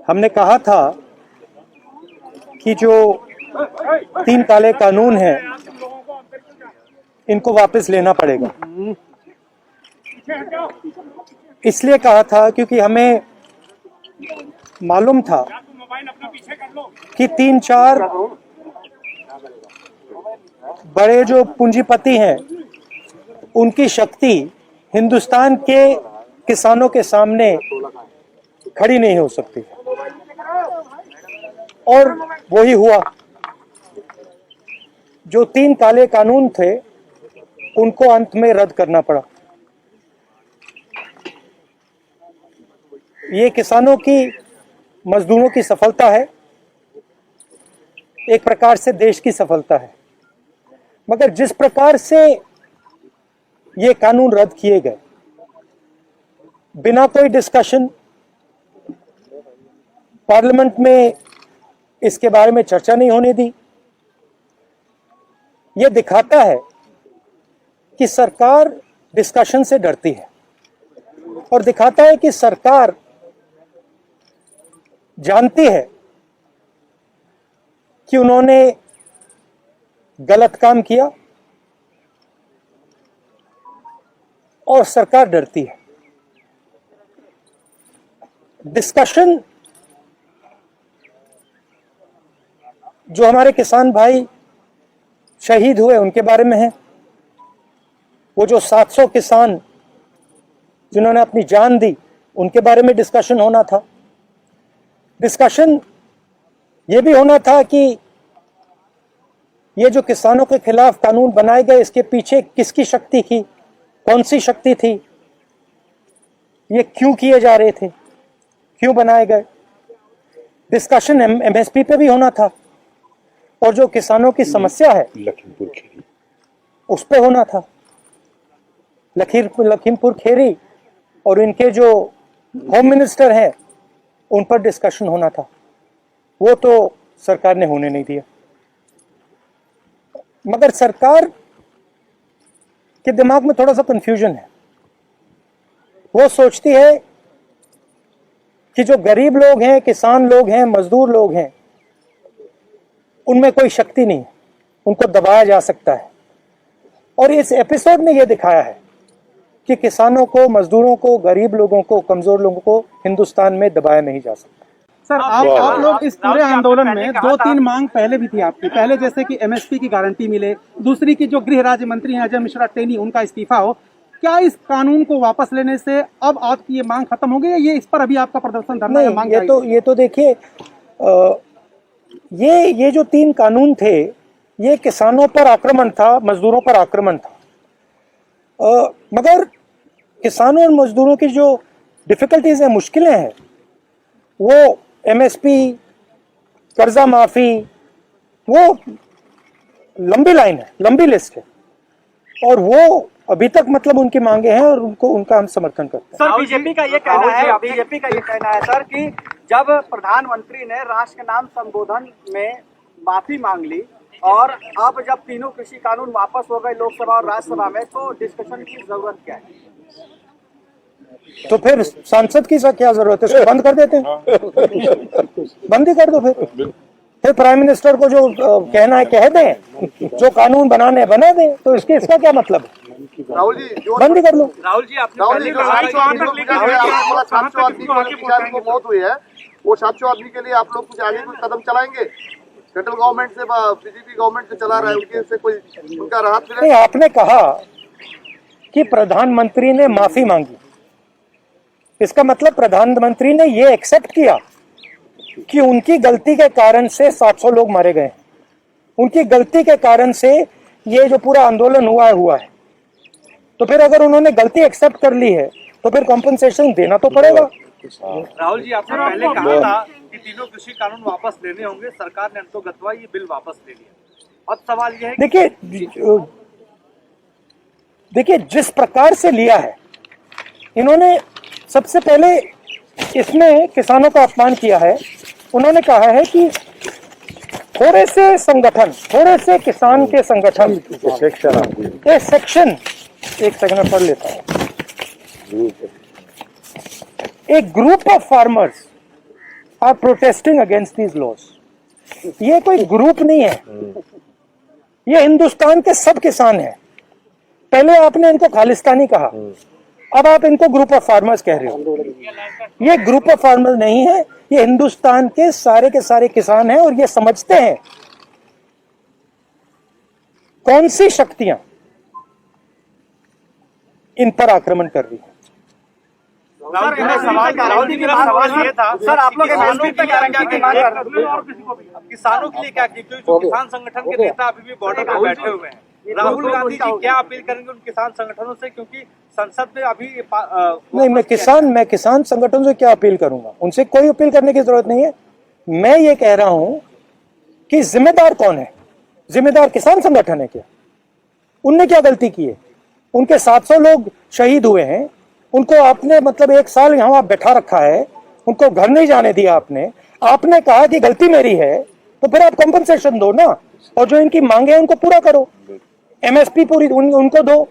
हमने कहा था कि जो 3 काले कानून हैं इनको वापस लेना पड़ेगा। इसलिए कहा था क्योंकि हमें मालूम था कि 3-4 बड़े जो पूंजीपति हैं उनकी शक्ति हिंदुस्तान के किसानों के सामने खड़ी नहीं हो सकती, और वही हुआ। जो 3 काले कानून थे उनको अंत में रद्द करना पड़ा। ये किसानों की, मजदूरों की सफलता है, एक प्रकार से देश की सफलता है। मगर जिस प्रकार से ये कानून रद्द किए गए, बिना कोई डिस्कशन, पार्लियामेंट में इसके बारे में चर्चा नहीं होने दी, ये दिखाता है कि सरकार डिस्कशन से डरती है, और दिखाता है कि सरकार जानती है कि उन्होंने गलत काम किया, और सरकार डरती है। डिस्कशन जो हमारे किसान भाई शहीद हुए उनके बारे में है, वो जो 700 किसान जिन्होंने अपनी जान दी उनके बारे में डिस्कशन होना था। डिस्कशन ये भी होना था कि ये जो किसानों के खिलाफ कानून बनाए गए, इसके पीछे किसकी शक्ति थी, कौन सी शक्ति थी, ये क्यों किए जा रहे थे, क्यों बनाए गए। डिस्कशन एमएसपी पे भी होना था, और जो किसानों की समस्या है लखीमपुर खेरी, उस पे होना था। लखीमपुर खेरी और इनके जो होम मिनिस्टर हैं उन पर डिस्कशन होना था, वो तो सरकार ने होने नहीं दिया। मगर सरकार के दिमाग में थोड़ा सा कंफ्यूजन है। वो सोचती है कि जो गरीब लोग हैं, किसान लोग हैं, मजदूर लोग हैं, उनमें कोई शक्ति नहीं, उनको दबाया जा सकता है। और इस एपिसोड ने यह दिखाया है कि किसानों को, मजदूरों को, गरीब लोगों को, कमजोर लोगों को हिंदुस्तान में दबाया नहीं जा सकता। सर, आप लोग इस पूरे आंदोलन में 2-3 मांग पहले भी थी आपकी। पहले जैसे कि एमएसपी की गारंटी मिले, दूसरी की जो गृह राज्य मंत्री हैं अजय मिश्रा टेनी, उनका इस्तीफा हो। क्या इस कानून को वापस लेने से अब आपकी ये मांग खत्म हो गई है? ये इस पर अभी आपका प्रदर्शन धरना है? मांग ये तो देखिए, ये जो 3 कानून थे, ये किसानों पर आक्रमण था, मजदूरों पर आक्रमण था। मगर किसानों और मजदूरों की जो डिफिकल्टीज हैं, मुश्किलें हैं, वो एमएसपी, कर्जा माफी, वो लंबी लाइन है, लंबी लिस्ट है, और वो अभी तक मतलब उनकी मांगे हैं, और उनका हम समर्थन करते हैं। सर, बीजेपी का ये कहना है सर कि जब प्रधानमंत्री ने राष्ट्र के नाम संबोधन में माफी मांग ली, और अब जब तीनों कृषि कानून वापस हो गए लोकसभा और राज्यसभा में, तो डिस्कशन की जरूरत क्या है? तो फिर सांसद की क्या जरूरत है? उसको बंद कर देते हैं, बंद ही कर दो। फिर प्राइम मिनिस्टर को जो कहना है कह दें, जो कानून बनाने बना दें, तो इसका क्या मतलब है? राहुल जी, बंद ही कर लो। राहुल जी, आपने मौत हुई है, वो 700 आदमी के लिए आप लोग कुछ आगे कोई कदम चलाएंगे? सेंट्रल गवर्नमेंट से, बीजेपी गवर्नमेंट से चला रहा है, उनके से कोई उनका राहत मिले? आपने कहा कि प्रधानमंत्री ने माफी मांगी, इसका मतलब प्रधानमंत्री ने ये एक्सेप्ट किया कि उनकी गलती के कारण से 700 लोग मारे गए, उनकी गलती के कारण से ये जो पूरा आंदोलन हुआ है। तो फिर अगर उन्होंने गलती एक्सेप्ट कर ली है तो फिर कॉम्पनसेशन देना तो पड़ेगा। राहुल जी, आपने पहले कहा था कि तीनों कृषि कानून वापस लेने होंगे, सरकार ने अंतोगत्वा ये बिल वापस ले लिया। अब सवाल यह है, देखिए जिस प्रकार से लिया है इन्होंने, सबसे पहले इसमें किसानों का अपमान किया है। उन्होंने कहा है कि थोड़े से संगठन, थोड़े से किसान के संगठन, सेक्शन, एक सेकंड पढ़ लेता हूं। एक group of farmers are protesting against these laws. ये कोई ग्रुप नहीं है, ये हिंदुस्तान के सब किसान हैं। पहले आपने इनको खालिस्तानी कहा, अब आप इनको ग्रुप ऑफ फार्मर्स कह रहे हो। ये ग्रुप ऑफ फार्मर्स नहीं है, ये हिंदुस्तान के सारे किसान हैं और ये समझते हैं कौन सी शक्तियां इन पर आक्रमण कर रही है। सवाल ये था सर, आप लोग एमएसपी पे गारंटी की मांग कर रहे हैं, किसानों के लिए क्या की? क्योंकि जो किसान संगठन के नेता अभी भी बॉर्डर पर बैठे हुए हैं, राहुल गांधी जी क्या अपील करेंगे उन किसान संगठनों से? क्योंकि संसद में अभी नहीं, मैं किसान संगठन से क्या अपील करूंगा? उनसे कोई अपील करने की जरूरत नहीं है। मैं ये कह रहा हूं कि जिम्मेदार कौन है? जिम्मेदार किसान संगठन है क्या? उनने क्या गलती की है? उनके 700 लोग शहीद हुए हैं, उनको आपने मतलब 1 साल यहाँ बैठा रखा है, उनको घर नहीं जाने दिया आपने कहा कि गलती मेरी है, तो फिर आप कॉम्पनसेशन दो ना, और जो इनकी मांगे हैं उनको पूरा करो, एमएसपी पूरी उनको दो।